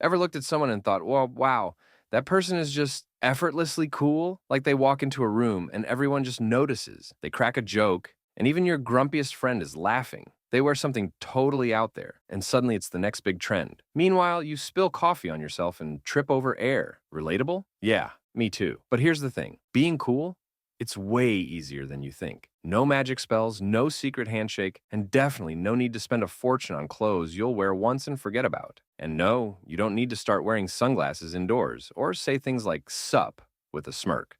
Ever looked at someone and thought, well, wow, that person is just effortlessly cool? Like they walk into a room and everyone just notices. They crack a joke, and even your grumpiest friend is laughing. They wear something totally out there, and suddenly it's the next big trend. Meanwhile, you spill coffee on yourself and trip over air. Relatable? Yeah, me too. But here's the thing, being cool, it's way easier than you think. No magic spells, no secret handshake, and definitely no need to spend a fortune on clothes you'll wear once and forget about. And no, you don't need to start wearing sunglasses indoors or say things like sup with a smirk,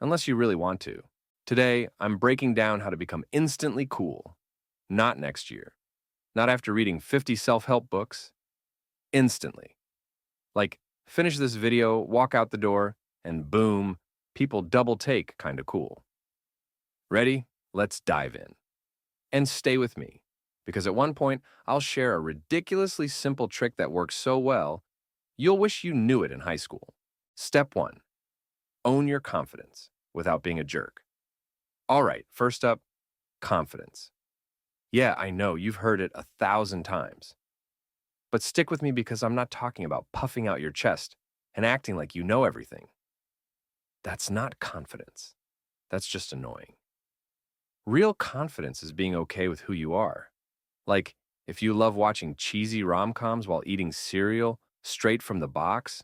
unless you really want to. Today, I'm breaking down how to become instantly cool. Not next year. Not after reading 50 self-help books. Instantly. Like, finish this video, walk out the door, and boom, people double take kinda cool. Ready? Let's dive in. And stay with me, because at one point, I'll share a ridiculously simple trick that works so well, you'll wish you knew it in high school. Step 1. Own your confidence without being a jerk. All right, first up, confidence. Yeah, I know, you've heard it 1,000 times. But stick with me because I'm not talking about puffing out your chest and acting like you know everything. That's not confidence. That's just annoying. Real confidence is being okay with who you are. Like, if you love watching cheesy rom-coms while eating cereal straight from the box,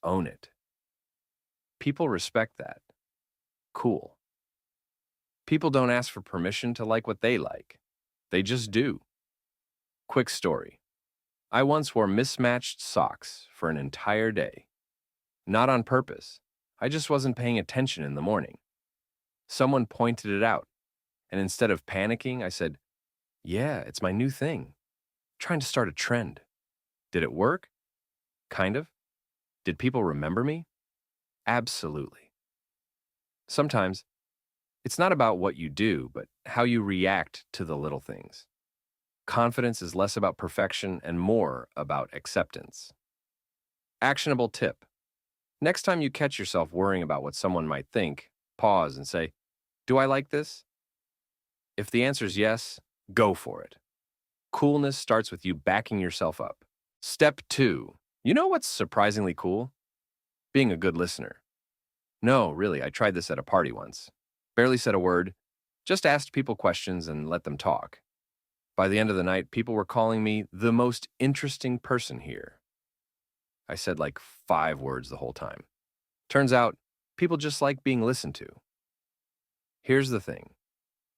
own it. People respect that. Cool. People don't ask for permission to like what they like. They just do. Quick story. I once wore mismatched socks for an entire day. Not on purpose. I just wasn't paying attention in the morning. Someone pointed it out, and instead of panicking, I said, yeah, it's my new thing. Trying to start a trend. Did it work? Kind of. Did people remember me? Absolutely. Sometimes, it's not about what you do, but how you react to the little things. Confidence is less about perfection and more about acceptance. Actionable tip. Next time you catch yourself worrying about what someone might think, pause and say, do I like this? If the answer is yes, go for it. Coolness starts with you backing yourself up. Step 2. You know what's surprisingly cool? Being a good listener. No, really, I tried this at a party once. Barely said a word, just asked people questions and let them talk. By the end of the night, people were calling me the most interesting person here. I said like 5 words the whole time. Turns out, people just like being listened to. Here's the thing.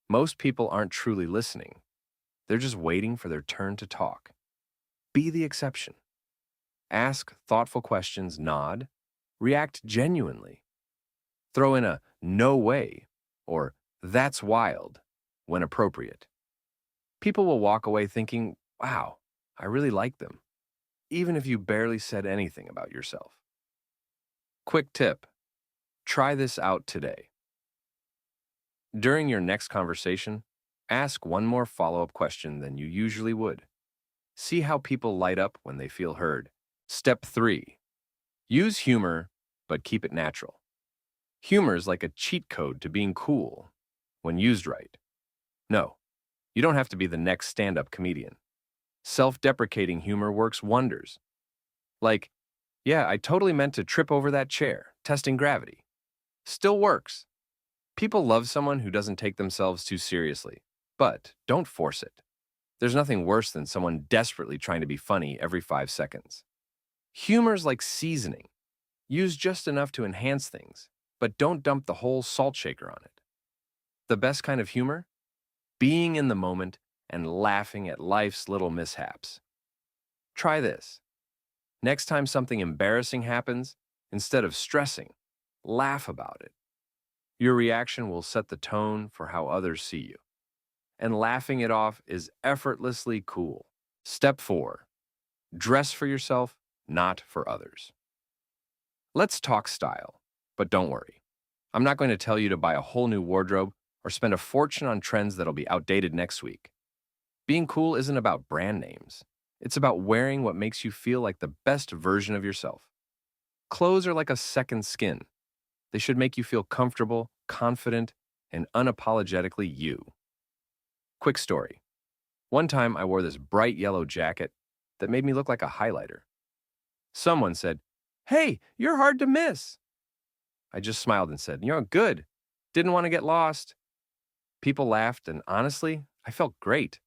Most people aren't truly listening. They're just waiting for their turn to talk. Be the exception. Ask thoughtful questions, nod, react genuinely. Throw in a no way or that's wild when appropriate. People will walk away thinking, wow, I really like them, even if you barely said anything about yourself. Quick tip. Try this out today. During your next conversation, ask one more follow-up question than you usually would. See how people light up when they feel heard. Step 3. Use humor, but keep it natural. Humor is like a cheat code to being cool when used right. No, you don't have to be the next stand-up comedian. Self-deprecating humor works wonders. Like, yeah, I totally meant to trip over that chair, testing gravity. Still works. People love someone who doesn't take themselves too seriously, but don't force it. There's nothing worse than someone desperately trying to be funny every 5 seconds. Humor's like seasoning. Use just enough to enhance things, but don't dump the whole salt shaker on it. The best kind of humor? Being in the moment and laughing at life's little mishaps. Try this. Next time something embarrassing happens, instead of stressing, laugh about it. Your reaction will set the tone for how others see you. And laughing it off is effortlessly cool. Step 4. Dress for yourself, not for others. Let's talk style, but don't worry. I'm not going to tell you to buy a whole new wardrobe or spend a fortune on trends that'll be outdated next week. Being cool isn't about brand names. It's about wearing what makes you feel like the best version of yourself. Clothes are like a second skin. They should make you feel comfortable, confident, and unapologetically you. Quick story. One time I wore this bright yellow jacket that made me look like a highlighter. Someone said, "Hey, you're hard to miss." I just smiled and said, "Good. Didn't want to get lost." People laughed, and honestly, I felt great.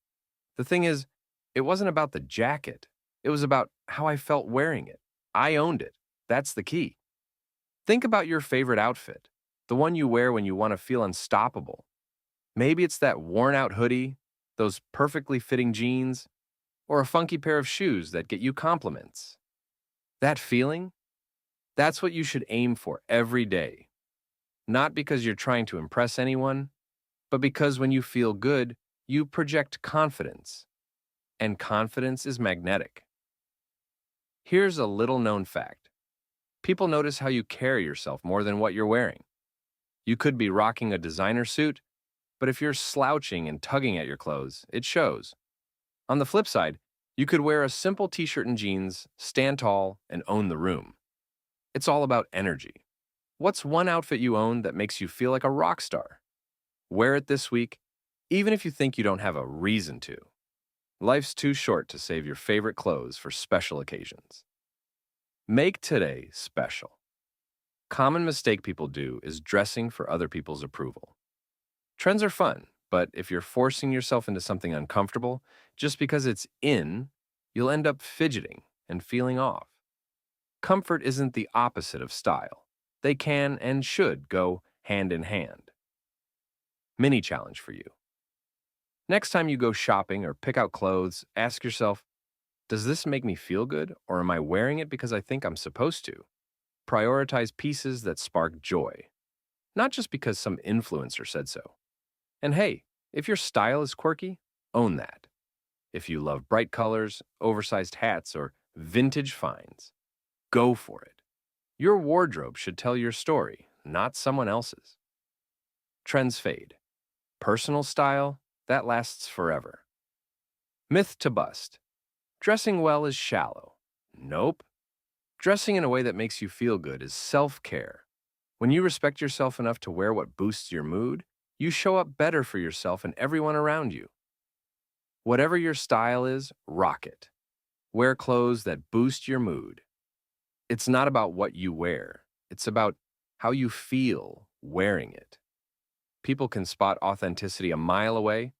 The thing is, it wasn't about the jacket. It was about how I felt wearing it. I owned it. That's the key. Think about your favorite outfit, the one you wear when you want to feel unstoppable. Maybe it's that worn out hoodie, those perfectly fitting jeans, or a funky pair of shoes that get you compliments. That feeling, that's what you should aim for every day. Not because you're trying to impress anyone, but because when you feel good, you project confidence, and confidence is magnetic. Here's a little known fact. People notice how you carry yourself more than what you're wearing. You could be rocking a designer suit, but if you're slouching and tugging at your clothes, it shows. On the flip side, you could wear a simple t-shirt and jeans, stand tall, and own the room. It's all about energy. What's one outfit you own that makes you feel like a rock star? Wear it this week, even if you think you don't have a reason to. Life's too short to save your favorite clothes for special occasions. Make today special. Common mistake people do is dressing for other people's approval. Trends are fun, but if you're forcing yourself into something uncomfortable just because it's in, you'll end up fidgeting and feeling off. Comfort isn't the opposite of style. They can and should go hand in hand. Mini challenge for you. Next time you go shopping or pick out clothes, ask yourself, does this make me feel good, or am I wearing it because I think I'm supposed to? Prioritize pieces that spark joy, not just because some influencer said so. And hey, if your style is quirky, own that. If you love bright colors, oversized hats, or vintage finds, go for it. Your wardrobe should tell your story, not someone else's. Trends fade. Personal style, that lasts forever. Myth to bust. Dressing well is shallow. Nope. Dressing in a way that makes you feel good is self-care. When you respect yourself enough to wear what boosts your mood, you show up better for yourself and everyone around you. Whatever your style is, rock it. Wear clothes that boost your mood. It's not about what you wear. It's about how you feel wearing it. People can spot authenticity a mile away,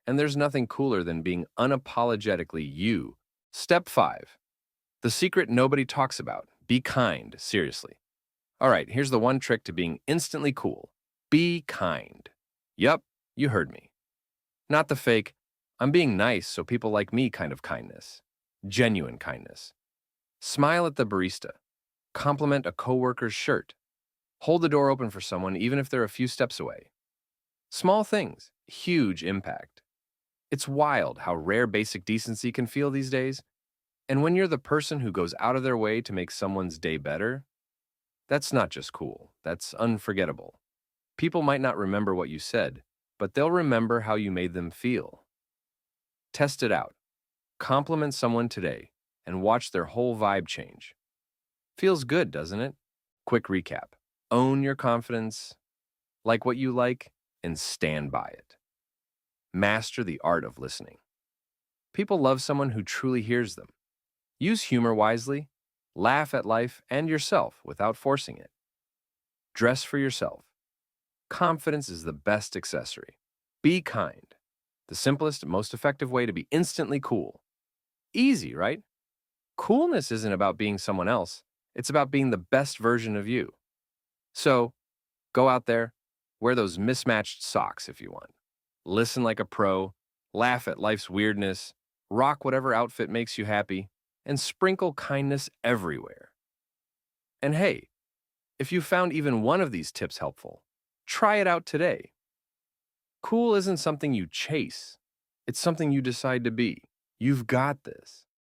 and there's nothing cooler than being unapologetically you. Step 5. The secret nobody talks about. Be kind, seriously. All right, here's the one trick to being instantly cool. Be kind. Yup, you heard me. Not the fake, I'm being nice so people like me kind of kindness. Genuine kindness. Smile at the barista. Compliment a coworker's shirt. Hold the door open for someone even if they're a few steps away. Small things, huge impact. It's wild how rare basic decency can feel these days. And when you're the person who goes out of their way to make someone's day better, that's not just cool, that's unforgettable. People might not remember what you said, but they'll remember how you made them feel. Test it out. Compliment someone today and watch their whole vibe change. Feels good, doesn't it? Quick recap. Own your confidence, like what you like, and stand by it. Master the art of listening. People love someone who truly hears them. Use humor wisely. Laugh at life and yourself without forcing it. Dress for yourself. Confidence is the best accessory. Be kind. The simplest, most effective way to be instantly cool. Easy, right? Coolness isn't about being someone else. It's about being the best version of you. So, go out there, wear those mismatched socks if you want. Listen like a pro, laugh at life's weirdness, rock whatever outfit makes you happy, and sprinkle kindness everywhere. And hey, if you found even one of these tips helpful, try it out today. Cool isn't something you chase. It's something you decide to be. You've got this.